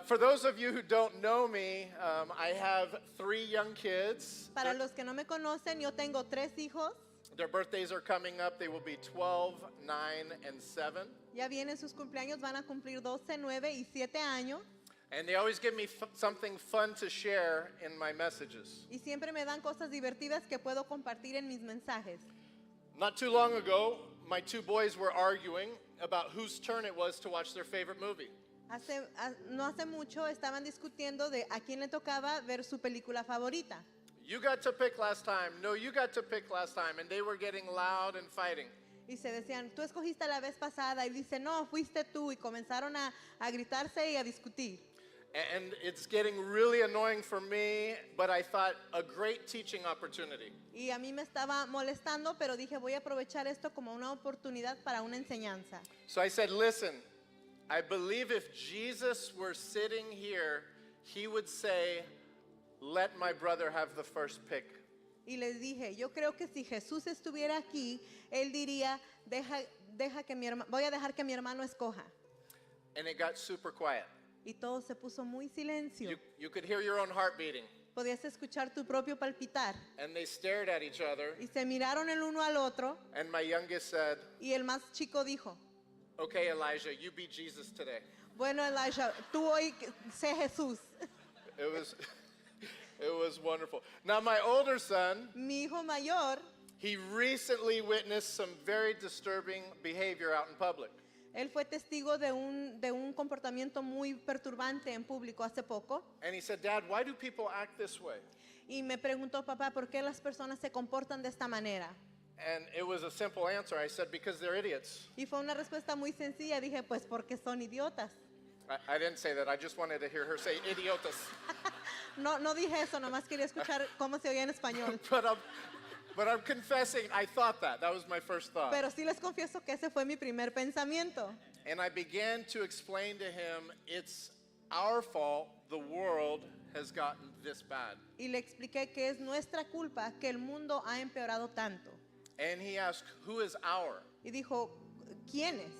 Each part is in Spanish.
For those of you who don't know me, I have 3 young kids. Para los que no me conocen, yo tengo 3 hijos. Their birthdays are coming up. They will be 12, 9, and 7. Ya vienen sus cumpleaños, van a cumplir 12, 9 y 7 años. And they always give me something fun to share in my messages. Y siempre me dan cosas divertidas que puedo compartir en mis mensajes. Not too long ago, my 2 boys were arguing about whose turn it was to watch their favorite movie. No hace mucho estaban discutiendo de a quién le tocaba ver su película favorita. You got to pick last time. No, you got to pick last time. And they were getting loud and fighting. Y se decían, tú escogiste la vez pasada. Y dice, no, fuiste tú. Y comenzaron a gritarse y a discutir. And it's getting really annoying for me, but I thought a great teaching opportunity. Y a mí me estaba molestando, pero dije, voy a aprovechar esto como una oportunidad para una enseñanza. So I said, listen, I believe if Jesus were sitting here, he would say, let my brother have the first pick. Y les dije, yo creo que si Jesús estuviera aquí, él diría, voy a dejar que mi hermano escoja. And it got super quiet. Y todo se puso muy silencio. You could hear your own heart beating. Podías escuchar tu propio palpitar. And they stared at each other. Y se miraron el uno al otro. And my youngest said, Y el más chico dijo, okay, Elijah, you be Jesus today. bueno, Elijah, tú hoy sé Jesús. It was wonderful. Now my older son, Mi hijo mayor, he recently witnessed some very disturbing behavior out in public. él fue testigo de un comportamiento muy perturbante en público hace poco. And he said, Dad, why do people act this way? Y me preguntó, papá, ¿por qué las personas se comportan de esta manera? And it was a simple answer. I said, because they're idiots. Y fue una respuesta muy sencilla. Dije, pues porque son idiotas. I didn't say that. I just wanted to hear her say idiotas. No dije eso, nomás quería escuchar cómo se oía en español. But I'm confessing, I thought that. That was my first thought. Pero sí les confieso que ese fue mi primer pensamiento. And I began to explain to him, it's our fault the world has gotten this bad. Y le expliqué que es nuestra culpa que el mundo ha empeorado tanto. And he asked, who is our? Y dijo, ¿quiénes?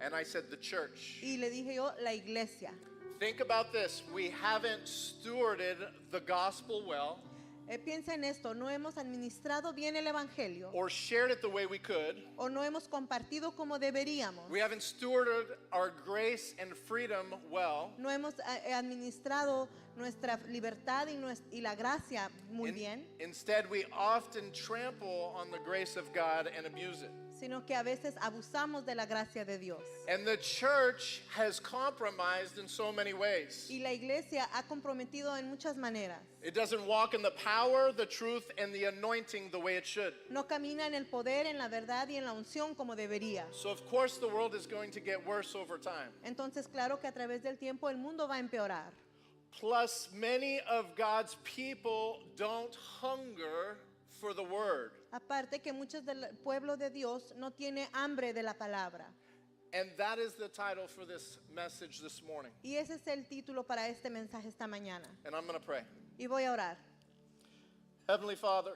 And I said, the church. Y le dije yo, la iglesia. Think about this. We haven't stewarded the gospel well. Piensa en esto, no hemos administrado bien el evangelio Or shared it the way we could. o no hemos compartido como deberíamos. We haven't stewarded our grace and freedom well. No hemos administrado nuestra libertad y la gracia muy bien, Instead, we often trample on the grace of God and abuse it. sino que a veces abusamos de la gracia de Dios. And the church has compromised in so many ways. Y la iglesia ha comprometido en muchas maneras. It doesn't walk in the power, the truth, and the anointing the way it should. No camina en el poder, en la verdad y en la unción como debería. So of course the world is going to get worse over time. Entonces, claro que a través del tiempo el mundo va a empeorar. Plus, many of God's people don't hunger for the word. Aparte que muchos del pueblo de Dios no tiene hambre de la palabra. And that is the title for this message this morning. Y ese es el título para este mensaje esta mañana. And I'm going to pray. Y voy a orar. Heavenly Father,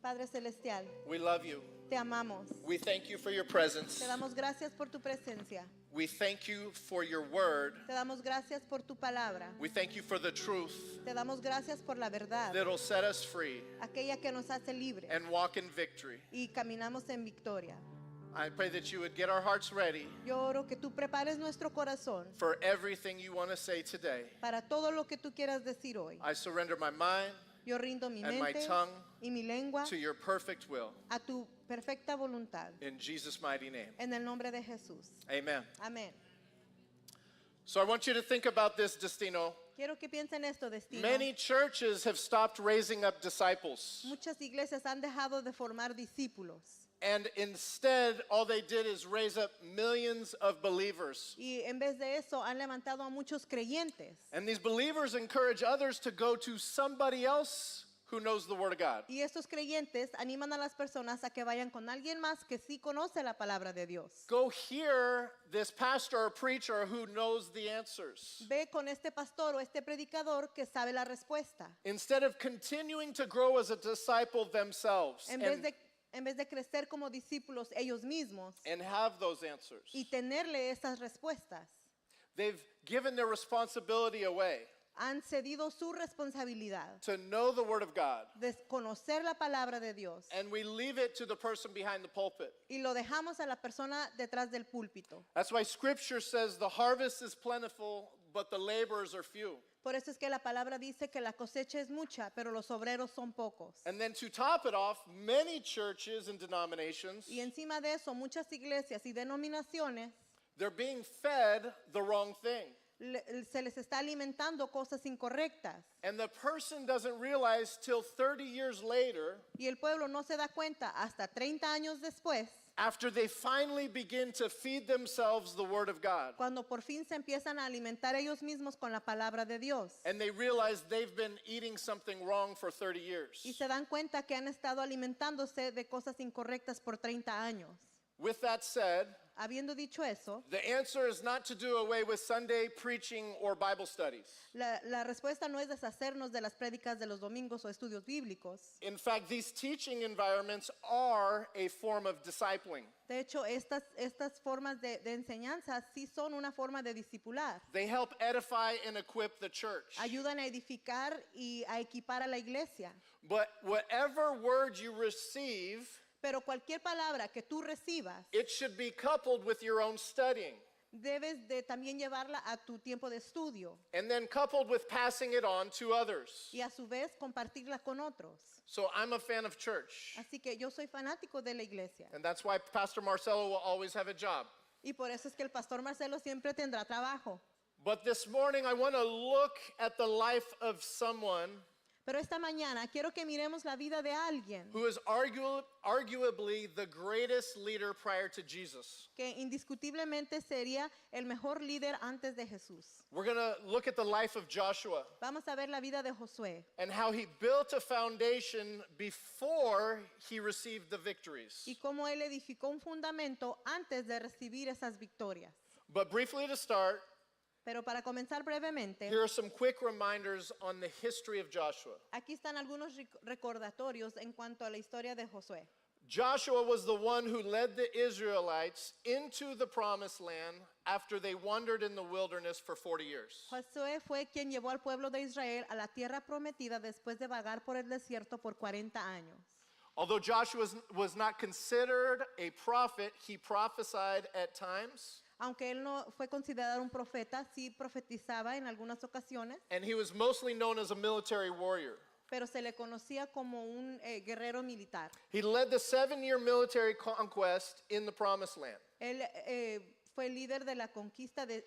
Padre Celestial, we love you. te amamos. We thank you for your presence. Te damos gracias por tu presencia. We thank you for your word. Te damos gracias por tu palabra. We thank you for the truth Te damos gracias por la verdad, that'll set us free aquella que nos hace libres and walk in victory. y caminamos en victoria. I pray that you would get our hearts ready Yo oro que tú prepares nuestro corazón for everything you want to say today. para todo lo que tú quieras decir hoy. I surrender my mind Yo rindo mi and my mente tongue y mi lengua to your perfect will. a tu perfecta voluntad. In Jesus' mighty name. En el nombre de Jesús. Amen. Amén. So I want you to think about this, Destino. Quiero que piensen esto, Destino. Many churches have stopped raising up disciples. Muchas iglesias han dejado de formar discípulos. And instead, all they did is raise up millions of believers. Y en vez de eso han levantado a muchos creyentes. And these believers encourage others to go to somebody else who knows the Word of God. Y estos creyentes animan a las personas a que vayan con alguien más que sí conoce la palabra de Dios. Go hear this pastor or preacher who knows the answers. Ve con este pastor o este predicador que sabe la respuesta. Instead of continuing to grow as a disciple themselves En vez de crecer como discípulos ellos mismos and have those answers. y tenerle esas respuestas. They've given their responsibility away Han cedido su responsabilidad to know the Word of God. de conocer la palabra de Dios And we leave it to the person behind the pulpit. y lo dejamos a la persona detrás del púlpito. That's why Scripture says the harvest is plentiful, but the laborers are few. Por eso es que la palabra dice que la cosecha es mucha, pero los obreros son pocos. And then to top it off, many churches and denominations, Y encima de eso, muchas iglesias y denominaciones they're being fed the wrong thing. se les está alimentando cosas incorrectas. And the person doesn't realize till 30 years later, Y el pueblo no se da cuenta hasta 30 años después, after they finally begin to feed themselves the Word of God, cuando por fin se empiezan a alimentar ellos mismos con la palabra de Dios. and they realize they've been eating something wrong for 30 years. Y se dan cuenta que han estado alimentándose de cosas incorrectas por 30 años. With that said, Habiendo dicho eso, the answer is not to do away with Sunday preaching or Bible studies. la respuesta no es deshacernos de las prédicas de los domingos o estudios bíblicos. In fact, these teaching environments are a form of discipling. De hecho, estas formas de enseñanza sí son una forma de discipular. They help edify and equip the church. Ayudan a edificar y a equipar a la iglesia. But whatever word you receive, Pero cualquier palabra que tú recibas, it should be coupled with your own studying, debes de también llevarla a tu tiempo de estudio and then coupled with passing it on to others. y a su vez compartirla con otros. So I'm a fan of church, Así que yo soy fanático de la iglesia. and that's why Pastor Marcelo will always have a job. Y por eso es que el pastor Marcelo siempre tendrá trabajo. But this morning I want to look at the life of someone Pero esta mañana quiero que miremos la vida de alguien who is arguably the greatest leader prior to Jesus. que indiscutiblemente sería el mejor líder antes de Jesús. We're going to look at the life of Joshua Vamos a ver la vida de Josué and how he built a foundation before he received the victories. y cómo él edificó un fundamento antes de recibir esas victorias. But briefly to start, Pero para comenzar brevemente, here are some quick reminders on the history of Joshua. aquí están algunos recordatorios en cuanto a la historia de Josué. Joshua was the one who led the Israelites into the promised land after they wandered in the wilderness for 40 years. Josué fue quien llevó al pueblo de Israel a la tierra prometida después de vagar por el desierto por 40 años. Although Joshua was not considered a prophet, he prophesied at times, Aunque él no fue considerado un profeta, sí profetizaba en algunas ocasiones, and he was mostly known as a military warrior. pero se le conocía como un guerrero militar. He led the 7-year military conquest in the promised land. Él fue líder de la conquista de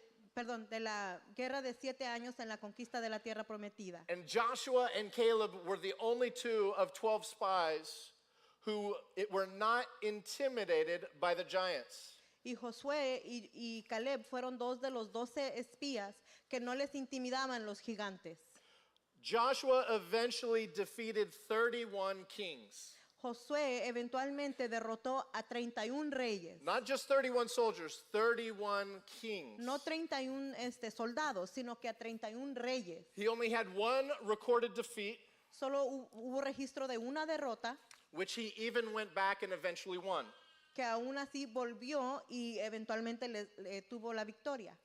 la guerra de 7 años en la conquista de la tierra prometida. And Joshua and Caleb were the only 2 of 12 spies who were not intimidated by the giants. Y Josué y Caleb fueron 2 de los 12 espías que no les intimidaban los gigantes. Joshua eventually defeated 31 kings. Josué eventualmente derrotó a 31 reyes. Not just 31 soldiers, 31 kings. No 31 soldados, sino que a 31 reyes. He only had one recorded defeat, Solo hubo registro de una derrota which he even went back and eventually won. que aún así volvió y eventualmente le tuvo la victoria.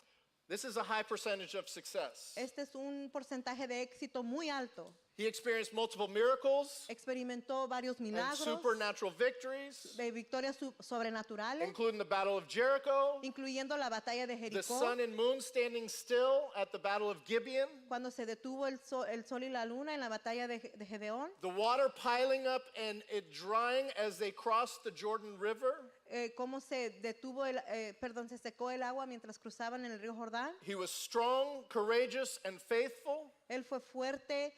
This is a high percentage of success. Este es un porcentaje de éxito muy alto. He experienced multiple miracles Experimentó varios and milagros, supernatural victories, de victorias sobrenaturales, including the Battle of Jericho, incluyendo la batalla de the Jericó, sun and moon standing still at the Battle of Gibeon, cuando se detuvo el sol y la luna en la batalla de Gedeón, the water piling up and it drying as they crossed the Jordan River. cómo se detuvo se secó el agua mientras cruzaban en el río Jordán. He was strong, courageous, and faithful. Él fue fuerte,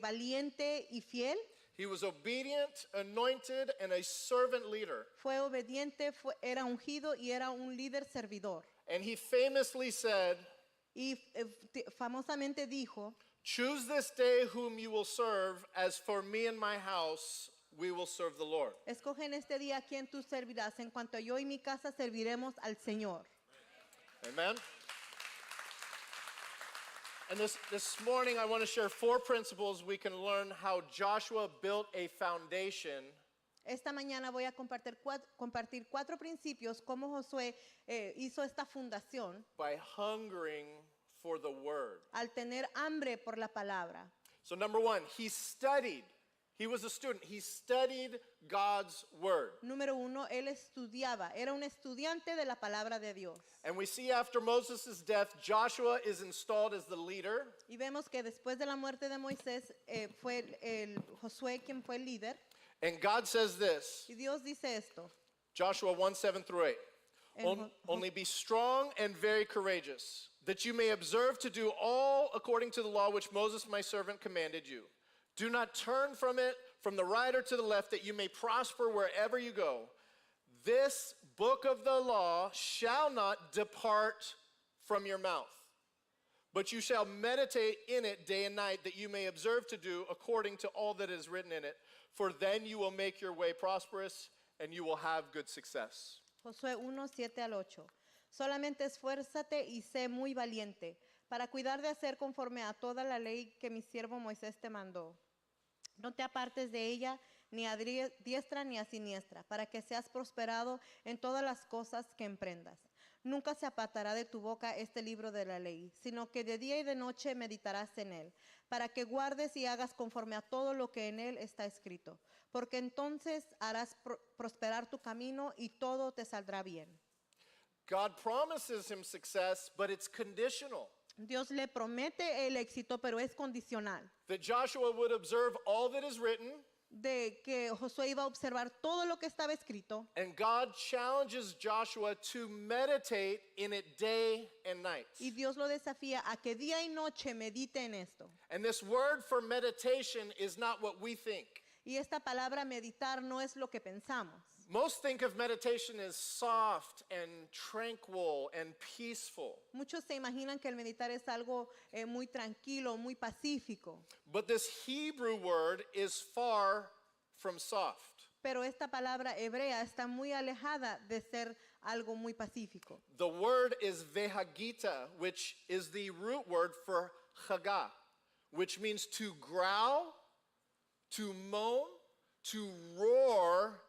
valiente y fiel. He was obedient, anointed, and a servant leader. Fue obediente, era ungido y era un líder servidor. And he famously said, Y famosamente dijo, "Choose this day whom you will serve, as for me and my house, we will serve the Lord." escoge en este día a quien tú servirás. En cuanto a yo y mi casa serviremos al Señor. Amen? And this morning, I want to share 4 principles we can learn how Joshua built a foundation Esta mañana voy a compartir cuatro principios cómo Josué hizo esta fundación by hungering for the word. al tener hambre por la palabra. So, number one, he studied. He was a student. He studied God's word. Número uno, él estudiaba, era un estudiante de la palabra de Dios. And we see after Moses' death, Joshua is installed as the leader. Y vemos que después de la muerte de Moisés fue el Josué quien fue el líder. And God says this, Y Dios dice esto. Joshua 1:7-8. En Only be strong and very courageous, that you may observe to do all according to the law which Moses my servant commanded you. Do not turn from it from the right or to the left, that you may prosper wherever you go. This book of the law shall not depart from your mouth, but you shall meditate in it day and night, that you may observe to do according to all that is written in it. For then you will make your way prosperous, and you will have good success. Josué 1:7-8. Solamente esfuérzate y sé muy valiente para cuidar de hacer conforme a toda la ley que mi siervo Moisés te mandó. No te apartes de ella ni a diestra ni a siniestra, para que seas prosperado en todas las cosas que emprendas. Nunca se apartará de tu boca este libro de la ley, sino que de día y de noche meditarás en él, para que guardes y hagas conforme a todo lo que en él está escrito, porque entonces harás prosperar tu camino y todo te saldrá bien. God promises him success, but it's conditional. Dios le promete el éxito, pero es condicional. That Joshua would observe all that is written, De que Josué iba a observar todo lo que estaba escrito. and God challenges Joshua to meditate in it day and night. Y Dios lo desafía a que día y noche medite en esto. And this word for meditation is not what we think. Y esta palabra meditar no es lo que pensamos. Most think of meditation as soft and tranquil and peaceful. Muchos se imaginan que el meditar es algo muy tranquilo, muy pacífico. But this Hebrew word is far from soft. Pero esta palabra hebrea está muy alejada de ser algo muy pacífico. The word is vehagita, which is the root word for chaga, which means to growl, to moan, to roar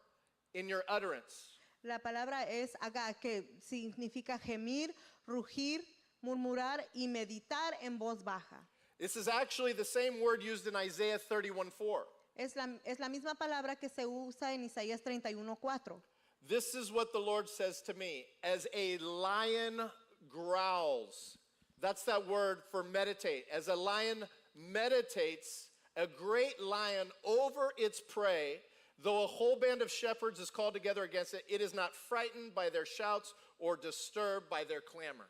in your utterance. La palabra es agá, que significa gemir, rugir, murmurar y meditar en voz baja. This is actually the same word used in Isaiah 31:4. Es la misma palabra que se usa en Isaías 31:4. This is what the Lord says to me, as a lion growls. That's that word for meditate. As a lion meditates, a great lion over its prey, though a whole band of shepherds is called together against it, it is not frightened by their shouts or disturbed by their clamor.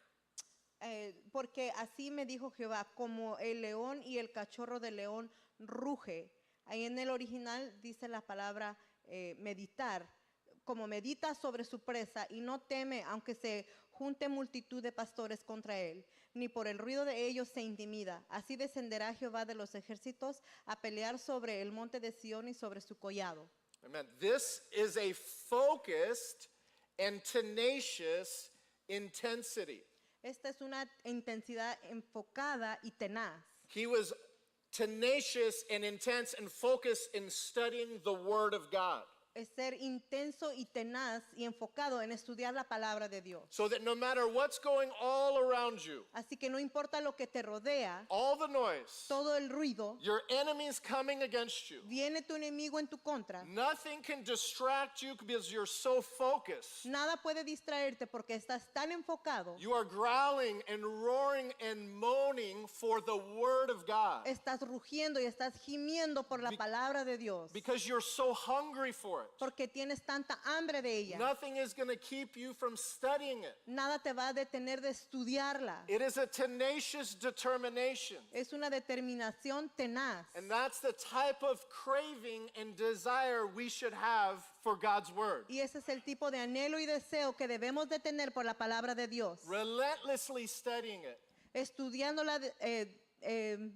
Porque así me dijo Jehová, como el león y el cachorro del león ruge. Ahí en el original dice la palabra meditar, como medita sobre su presa y no teme aunque se junte multitud de pastores contra él, ni por el ruido de ellos se intimida. Así descenderá Jehová de los ejércitos a pelear sobre el monte de Sión y sobre su collado. Amen. This is a focused and tenacious intensity. Esta es una intensidad enfocada y tenaz. He was tenacious and intense and focused in studying the Word of God. Es ser intenso y tenaz y enfocado en estudiar la palabra de Dios. So that no matter what's going all around you, Así que no importa lo que te rodea, all the noise, todo el ruido, your enemies coming against you, viene tu enemigo en tu contra. nothing can distract you because you're so focused. Nada puede distraerte porque estás tan enfocado. You are growling and roaring and moaning for the Word of God Estás rugiendo y estás gimiendo por la palabra de Dios. because you're so hungry for it. Porque tienes tanta hambre de ella. Nothing is going to keep you from studying it. Nada te va a detener de estudiarla. It is a tenacious determination. Es una determinación tenaz. And that's the type of craving and desire we should have for God's Word. Y ese es el tipo de anhelo y deseo que debemos de tener por la palabra de Dios. Relentlessly studying it. Estudiándola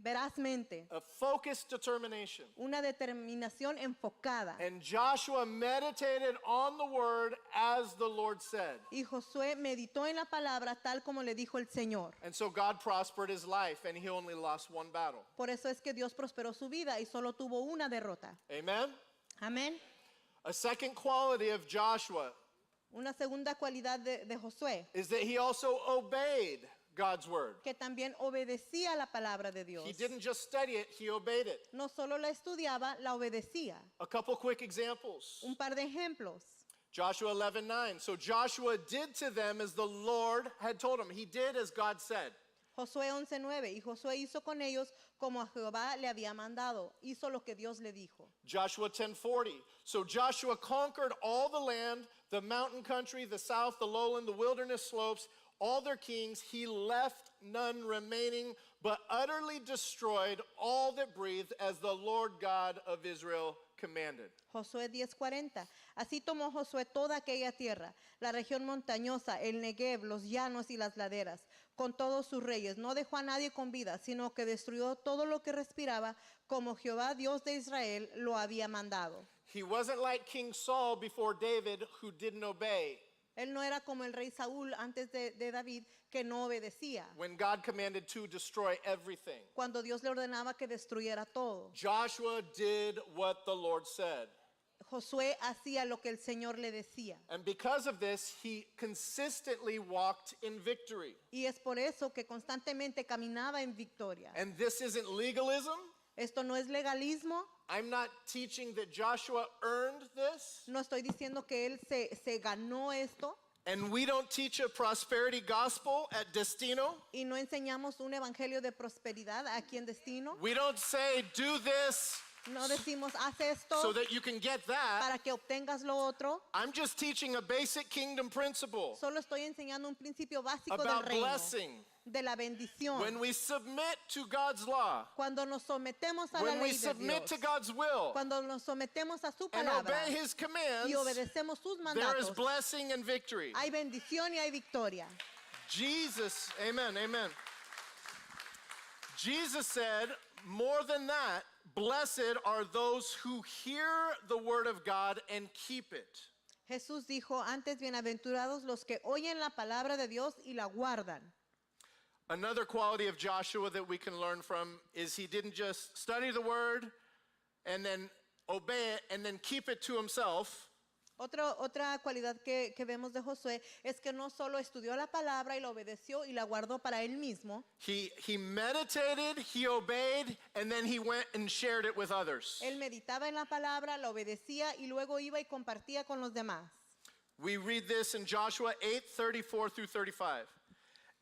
verazmente. A focused determination. Una determinación enfocada. And Joshua meditated on the Word as the Lord said. Y Josué meditó en la palabra tal como le dijo el Señor. And so God prospered his life and he only lost one battle. Por eso es que Dios prosperó su vida y solo tuvo una derrota. Amen? Amén. A second quality of Joshua Una segunda cualidad de Josué, is that he also obeyed God's word. que también obedecía la palabra de Dios. He didn't just study it, he obeyed it. No solo la estudiaba, la obedecía. A couple quick examples. Un par de ejemplos. Joshua 11:9. So Joshua did to them as the Lord had told him. He did as God said. Josué 11:9. Y Josué hizo con ellos como a Jehová le había mandado. Hizo lo que Dios le dijo. Joshua 10:40. So Joshua conquered all the land, the mountain country, the south, the lowland, the wilderness slopes, all their kings. He left none remaining, but utterly destroyed all that breathed, as the Lord God of Israel commanded. Josué 10:40. Así tomó Josué toda aquella tierra, la región montañosa, el Negev, los llanos y las laderas, con todos sus reyes. No dejó a nadie con vida, sino que destruyó todo lo que respiraba, como Jehová, Dios de Israel, lo había mandado. He wasn't like King Saul before David, who didn't obey Él no era como el rey Saúl antes de David, que no obedecía, when God commanded to destroy everything. cuando Dios le ordenaba que destruyera todo. Joshua did what the Lord said. Josué hacía lo que el Señor le decía. And because of this, he consistently walked in victory. Y es por eso que constantemente caminaba en victoria. And this isn't legalism. Esto no es legalismo. I'm not teaching that Joshua earned this. No estoy diciendo que él se ganó esto. And we don't teach a prosperity gospel at Destino. Y no enseñamos un evangelio de prosperidad aquí en Destino. We don't say, do this No decimos, haz esto so that you can get that. para que obtengas lo otro. I'm just teaching a basic kingdom principle Solo estoy enseñando un principio básico del about reino, blessing. de la bendición. When we submit to God's law, Cuando nos sometemos a la when we ley de submit Dios, to God's will cuando nos sometemos a su and palabra obey his commands, y obedecemos sus there is mandatos, blessing and victory. hay bendición y hay victoria. Jesus, amen, amen. Jesus said, more than that, blessed are those who hear the word of God and keep it. Jesús dijo, antes bienaventurados los que oyen la palabra de Dios y la guardan. Another quality of Joshua that we can learn from is he didn't just study the word and then obey it and then keep it to himself. Otra cualidad que vemos de Josué es que no solo estudió la palabra y la obedeció y la guardó para él mismo. He meditated, he obeyed, and then he went and shared it with others. Él meditaba en la palabra, la obedecía y luego iba y compartía con los demás. We read this in Joshua 8:34 through 35.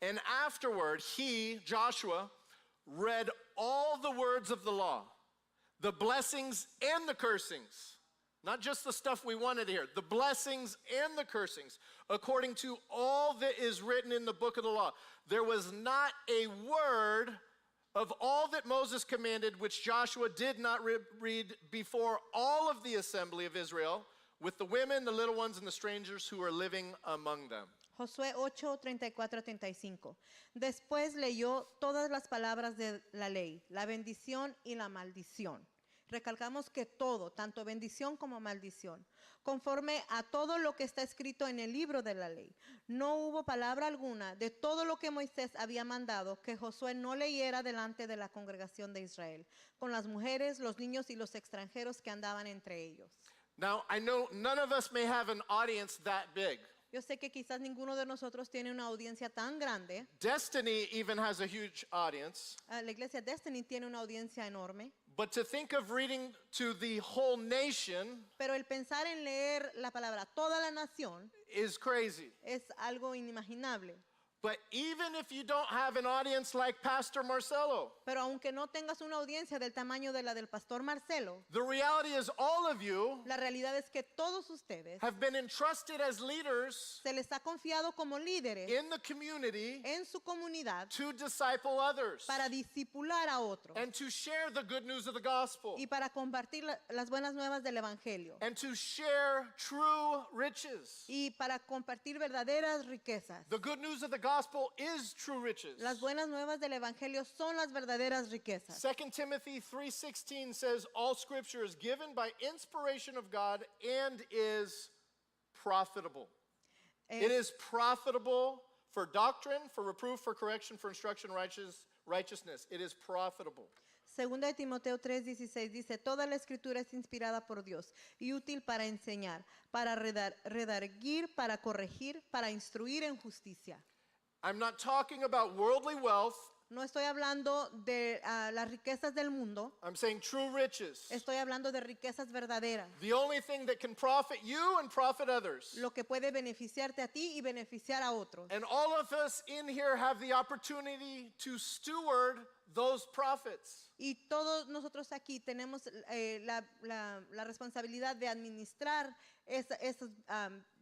And afterward, he, Joshua, read all the words of the law, the blessings and the cursings. Not just the stuff we wanted to hear, the blessings and the cursings, according to all that is written in the book of the law. There was not a word of all that Moses commanded which Joshua did not read before all of the assembly of Israel, with the women, the little ones, and the strangers who were living among them. Josué 8:34-35. Después leyó todas las palabras de la ley, la bendición y la maldición. Recalcamos que todo, tanto bendición como maldición, conforme a todo lo que está escrito en el libro de la ley. No hubo palabra alguna de todo lo que Moisés había mandado que Josué no leyera delante de la congregación de Israel, con las mujeres, los niños y los extranjeros que andaban entre ellos. Now, I know none of us may have an audience that big. Yo sé que quizás ninguno de nosotros tiene una audiencia tan grande. Destiny even has a huge audience. La iglesia Destiny tiene una audiencia enorme. But to think of reading to the whole nation Pero el pensar en leer la palabra a toda la nación is crazy. es algo inimaginable. But even if you don't have an audience like Pastor Marcelo, Pero aunque no tengas una audiencia del tamaño de la del pastor Marcelo, the reality is all of you la realidad es que todos ustedes have been entrusted as leaders se les ha confiado como líderes in the community en su comunidad to disciple others para discipular a otros and to share the good news of the gospel y para compartir las buenas nuevas del evangelio and to share true riches. y para compartir verdaderas riquezas. The good news of the gospel is true riches. Las buenas nuevas del evangelio son las verdaderas riquezas. 2 Timothy 3:16 says all scripture is given by inspiration of God and is profitable. It is profitable for doctrine, for reproof, for correction, for instruction, righteousness. It is profitable. Segunda de Timoteo 3:16 dice, toda la escritura es inspirada por Dios y útil para enseñar, para redarguir, para corregir, para instruir en justicia. I'm not talking about worldly wealth. No estoy hablando de las riquezas del mundo, I'm saying true riches. estoy hablando de riquezas verdaderas. The only thing that can profit you and profit others. Lo que puede beneficiarte a ti y beneficiar a otros. And all of us in here have the opportunity to steward those profits. Y todos nosotros aquí tenemos la responsabilidad de administrar esos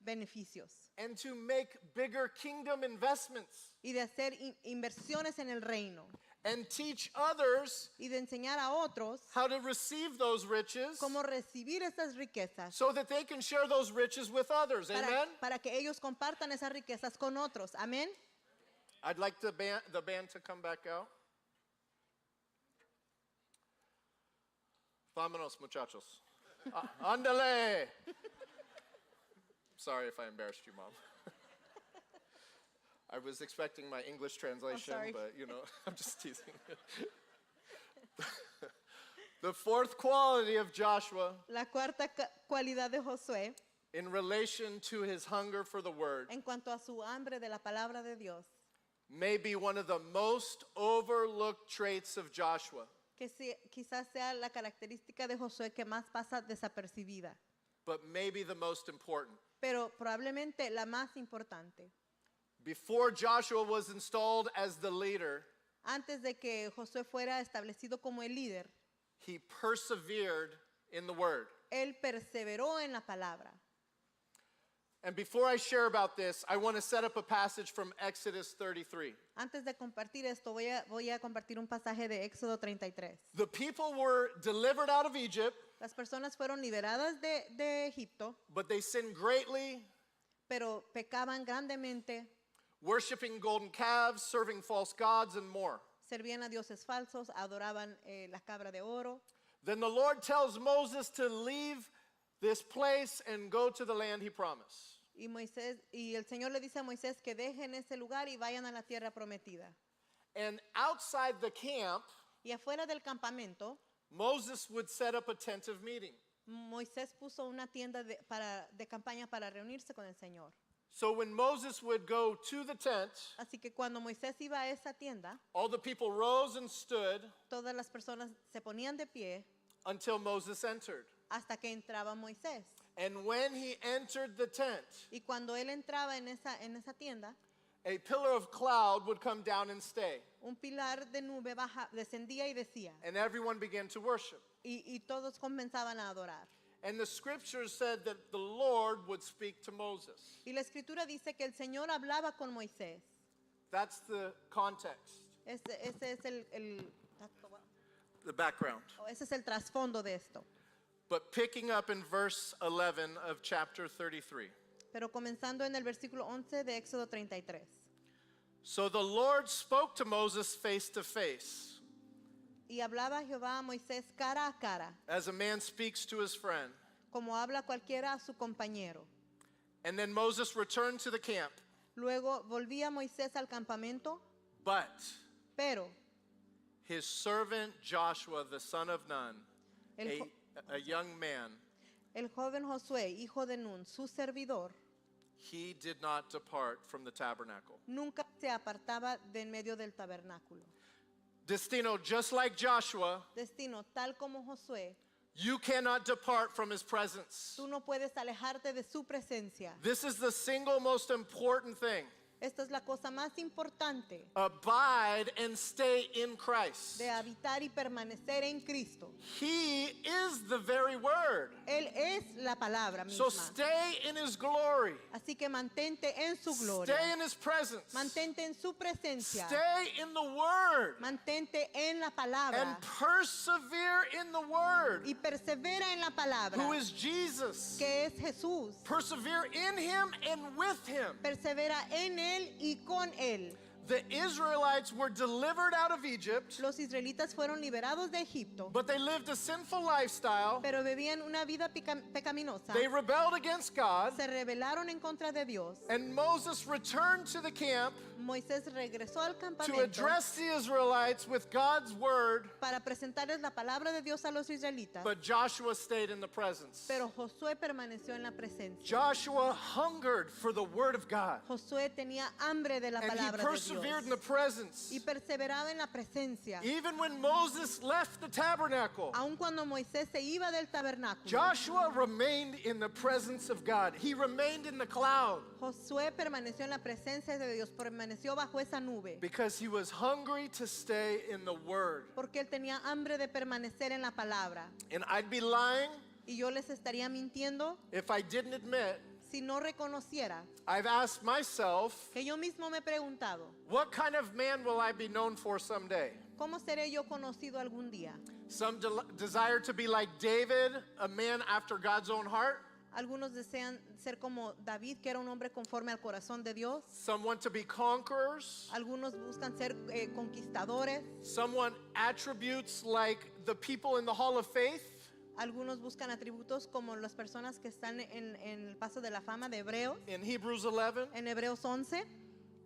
beneficios And to make bigger kingdom investments. y de hacer inversiones en el reino And teach others y de enseñar a otros how to receive those riches cómo recibir esas riquezas so that they can share those riches with others. Amen? para que ellos compartan esas riquezas con otros. Amén. I'd like the band to come back out. Vámonos, muchachos. Ándale. Sorry if I embarrassed you, Mom. I was expecting my English translation, sorry. but you know, I'm just teasing. The fourth quality of Joshua La cuarta cualidad de Josué in relation to his hunger for the word en cuanto a su hambre de la palabra de Dios, may be one of the most overlooked traits of Joshua, que quizás sea la característica de Josué que más pasa desapercibida, but maybe the most important. pero probablemente la más importante. Before Joshua was installed as the leader, Antes de que Josué fuera establecido como el líder, he persevered in the word. él perseveró en la palabra. And before I share about this, I want to set up a passage from Exodus 33. Antes de compartir esto, voy a compartir un pasaje de Éxodo 33. The people were delivered out of Egypt, Las personas fueron liberadas de Egipto, but they sinned greatly, pero pecaban grandemente, worshiping golden calves, serving false gods, and more. servían a dioses falsos, adoraban la cabra de oro. Then the Lord tells Moses to leave this place and go to the land he promised. Y el Señor le dice a Moisés que dejen ese lugar y vayan a la tierra prometida. And outside the camp, Y afuera del campamento, Moses would set up a tent of meeting. Moisés puso una tienda de campaña para reunirse con el Señor. So when Moses would go to the tent, Así que cuando Moisés iba a esa tienda, all the people rose and stood todas las personas se ponían de pie until Moses entered. hasta que entraba Moisés. And when he entered the tent, Y cuando él entraba en esa tienda, a pillar of cloud would come down and stay, un pilar de nube descendía y decía, and everyone began to worship. y todos comenzaban a adorar. And the scriptures said that the Lord would speak to Moses. Y la escritura dice que el Señor hablaba con Moisés. That's the context, Ese es the background. ese es el trasfondo de esto. But picking up in verse 11 of chapter 33. Pero comenzando en el versículo 11 de Éxodo 33. So the Lord spoke to Moses face to face, Y hablaba Jehová a Moisés cara a cara, as a man speaks to his friend. como habla cualquiera a su compañero. And then Moses returned to the camp. Luego volvía Moisés al campamento, But pero his servant Joshua, the son of Nun, el, jo- a young man, el joven Josué, hijo de Nun, su servidor, he did not depart from the tabernacle. nunca se apartaba de en medio del tabernáculo. Destino, just like Joshua, Destino, tal como Josué, you cannot depart from his presence. tú no puedes alejarte de su presencia. This is the single most important thing. Esta es la cosa más importante Abide and stay in Christ. de habitar y permanecer en Cristo. He is the very word. Él es la palabra So misma. stay in his glory. Así que mantente en su gloria. Stay in his presence. Mantente en su presencia. Stay in the word. Mantente en la And palabra. persevere in the word. Y persevera en la palabra, Who is Jesus? que es Jesús. Persevere in him and with him. Persevera en Él y con Él. The Israelites were delivered out of Egypt, Los israelitas fueron liberados de Egipto, but they lived a sinful lifestyle. pero vivían una vida pecaminosa. They rebelled against God, Se rebelaron en contra de Dios. and Moses returned to the camp Moisés regresó al to campamento address the Israelites with God's word, para presentarles la palabra de Dios a los israelitas. but Joshua stayed in the presence. Pero Josué permaneció en la presencia. Joshua hungered for the word of God, Josué tenía hambre de la and he palabra de persevered in the Dios presence. y perseveraba en la presencia. Even when Moses left the tabernacle, Aun cuando Moisés se iba del tabernáculo, Joshua remained in the presence of God. He remained in the cloud Josué permaneció en la presencia de Dios, permaneció bajo esa nube, because he was hungry to stay in the word. porque él tenía hambre de permanecer en la palabra. And I'd be lying Y yo les estaría mintiendo if I didn't admit si no reconociera I've asked myself, que yo mismo me he preguntado, what kind of man will I be known for someday? ¿cómo seré yo conocido algún día? Some desire to be like David, a man after God's own heart. Algunos desean ser como David, que era un hombre conforme al corazón de Dios. Some want to be conquerors. Algunos buscan ser conquistadores. Some want attributes like the people in the Hall of Faith. Algunos buscan atributos como las personas que están en el paso de la fama de Hebreos, In Hebrews 11. en Hebreos 11.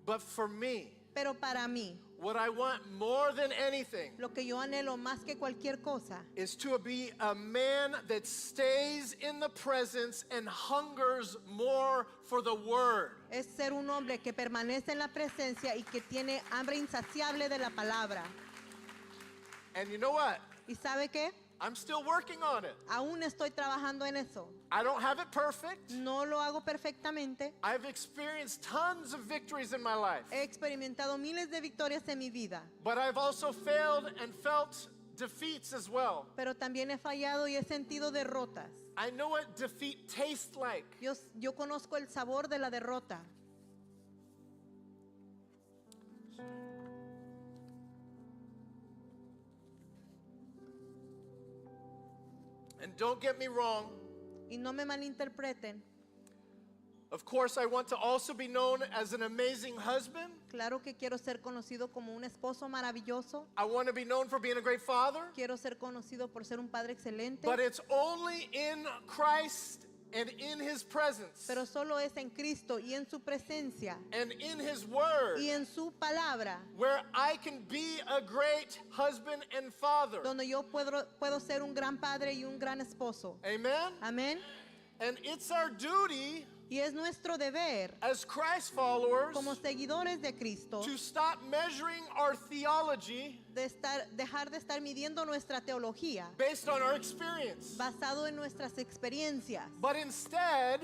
But for me, Pero para mí, what I want more than anything lo que yo anhelo más que cualquier cosa is to be a man that stays in the presence and hungers more for the word. es ser un hombre que permanece en la presencia y que tiene hambre insaciable de la palabra. And you know what? ¿Y sabe qué? I'm still working on it. Aún estoy trabajando en eso. I don't have it perfect. No lo hago perfectamente. I've experienced tons of victories in my life, He experimentado miles de victorias en mi vida, but I've also failed and felt defeats as well. pero también he fallado y he sentido derrotas. I know what defeat tastes like. Yo conozco el sabor de la derrota. And don't get me wrong, Y no me malinterpreten. of course, I want to also be known as an amazing husband. Claro que quiero ser conocido como un esposo maravilloso. I want to be known for being a great father. Quiero ser conocido por ser un padre excelente. But it's only in Christ and in his presence Pero solo es en Cristo y en su presencia and in his word y en su palabra where I can be a great husband and father. donde yo puedo ser un gran padre y un gran esposo. Amen? Amén. And it's our duty Y es nuestro deber as Christ followers como seguidores de Cristo to stop measuring our theology dejar de estar midiendo nuestra teología based on our experience, basado en nuestras experiencias. but instead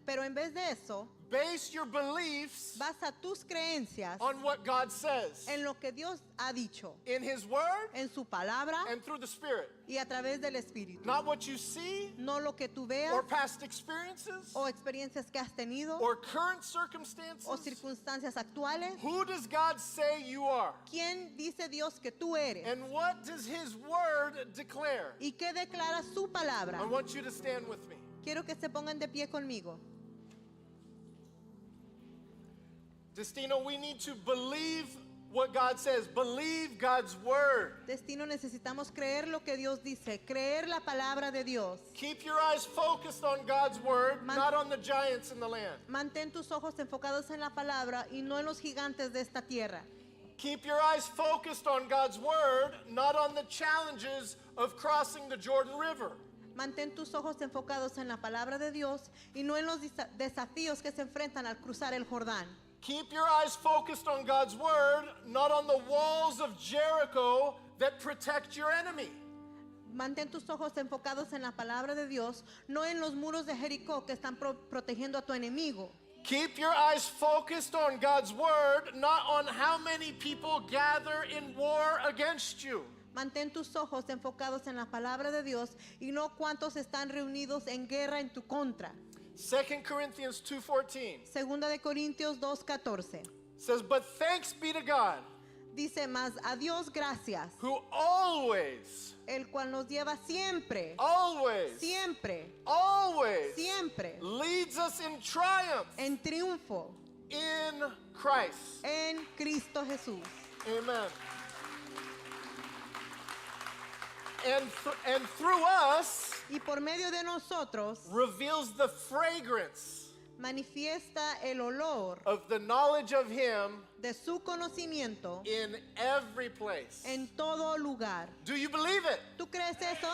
Pero en vez de eso, base your beliefs basa tus creencias on what God says en lo que Dios ha dicho, in his word en su palabra and through the Spirit. y a través del Espíritu. Not what you see No lo que tú veas or past experiences o experiencias que has tenido or current o circumstances. circunstancias actuales. Who does God say you are? ¿Quién dice Dios que tú eres? And what does his word declare? ¿Y qué declara su palabra? I want you to stand with me. Quiero que se pongan de pie conmigo. Destino, we need to believe what God says. Believe God's word. Destino, necesitamos creer lo que Dios dice, creer la palabra de Dios. Keep your eyes focused on God's word, not on the giants in the land. Mantén tus ojos enfocados en la palabra y no en los gigantes de esta tierra. Keep your eyes focused on God's word, not on the challenges of crossing the Jordan River. Mantén tus ojos enfocados en la palabra de Dios y no en los desafíos que se enfrentan al cruzar el Jordán. Keep your eyes focused on God's word, not on the walls of Jericho that protect your enemy. Mantén tus ojos enfocados en la palabra de Dios, no en los muros de Jericó que están protegiendo a tu enemigo. Keep your eyes focused on God's word, not on how many people gather in war against you. Mantén tus ojos enfocados en la palabra de Dios y no cuántos están reunidos en guerra en tu contra. 2 Corinthians 2:14 Segunda de Corintios 2:14 says, "But thanks be to God, dice, mas a Dios gracias, who always, el cual nos lleva siempre, always, siempre, always siempre leads us in triumph en triunfo in Christ. en Cristo Jesús. Amen. And through us Y por medio de nosotros reveals the fragrance manifiesta el olor of the knowledge of Him de su conocimiento in every place. en todo lugar. Do you believe it? ¿Tú crees eso?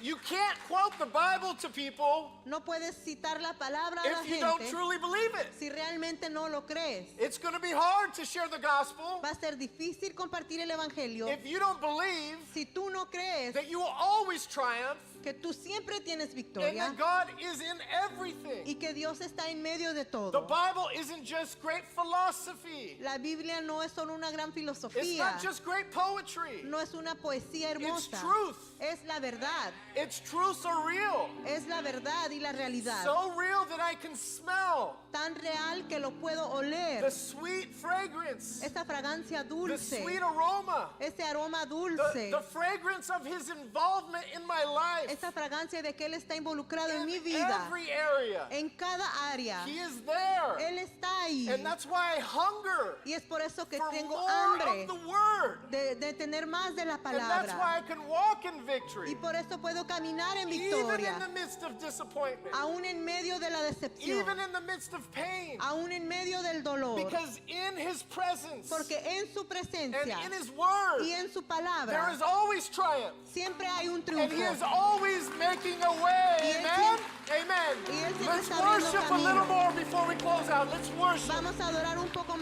You can't quote the Bible to people No puedes citar la palabra a la if you don't gente truly believe it. si realmente no lo crees. It's going to be hard to share the gospel Va a ser difícil compartir el evangelio if you don't believe si tú no crees that you will always triumph que tú siempre tienes and victoria that God is in everything. y que Dios está en medio de The todo. Bible isn't just great philosophy. La Biblia no es solo una gran It's filosofía, not just great poetry. no es una poesía It's hermosa, truth. es la verdad, Its truths are real. es la verdad y la realidad. So real that I can smell Tan real que lo puedo oler, the sweet fragrance, esa fragancia the dulce, sweet aroma, ese aroma the dulce, fragrance of His involvement in my life. esa fragancia de que Él está involucrado en In mi vida, every area. en cada área. He is there. Él está ahí. And that's why I hunger Y es por eso que for tengo more hambre of the Word. de tener más de la And that's palabra. why I can walk in Y victory. por eso puedo caminar en Even victoria, in the midst of disappointment. aún en medio de la decepción, Even in the midst of pain. aún en medio del dolor, Because in His presence porque en su and presencia in His Word, y en su there palabra is always triumph. siempre hay un And He is triunfo. always making a way. Y Él Amen? y Él Amen. siempre Let's está abriendo worship a camino. little more before we close out. Let's worship. Vamos a adorar un poco